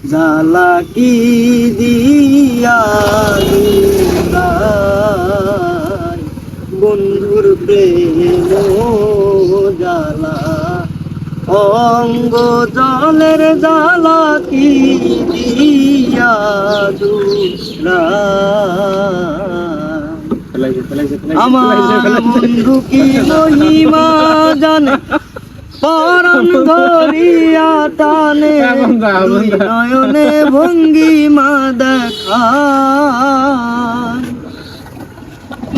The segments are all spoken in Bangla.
জ্বালা কি দিয়া জুড়াই বন্ধুর প্রেম জ্বালা অঙ্গ জলের জ্বালা কি দিয়া জুড়াই আমার বন্ধু কি মহিমা জানে পরম ধরিয়া টানে নয়নে ভঙ্গিমা দেখায়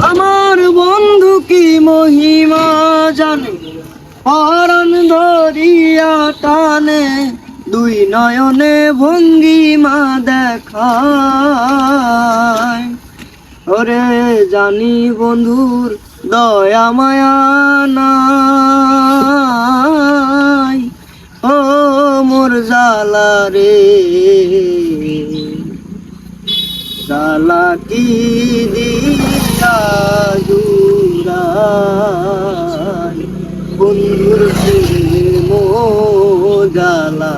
আমার বন্ধু কি মহিমা জানে পরম ধরিয়া টানে দুই নয়নে ভঙ্গিমা দেখায় ওরে জানি বন্ধুর দয়া মায়া নাই ও মোর জ্বালা রে জ্বালা কি দিয়া জুড়াই বন্ধুর প্রেম জ্বালা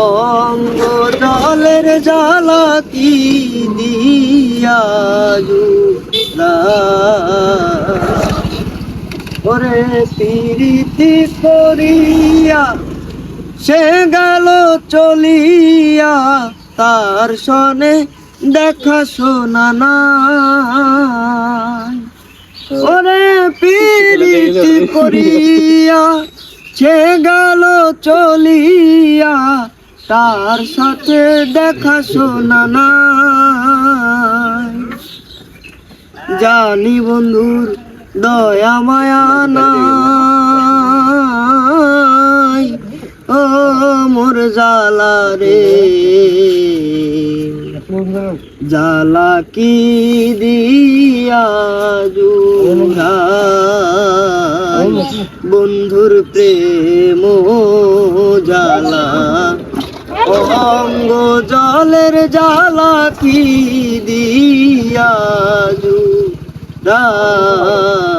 অঙ্গ জলের জ্বালা কি দিয়া জুড়াই ওরে প্রীতি করিয়া সে গেল চলিয়া তার সনে দেখা শোনা নাই ওরে প্রীতি করিয়া সে গেল চলিয়া তার সাথে দেখা শোনা নাই জানি বন্ধুর দয়া মায়া নাই ও মোর জ্বালা রে জ্বালা কি দিয়া জুড়াই বন্ধুর প্রেম জ্বালা অঙ্গ জলের জ্বালা কি দিয়া জুড়াই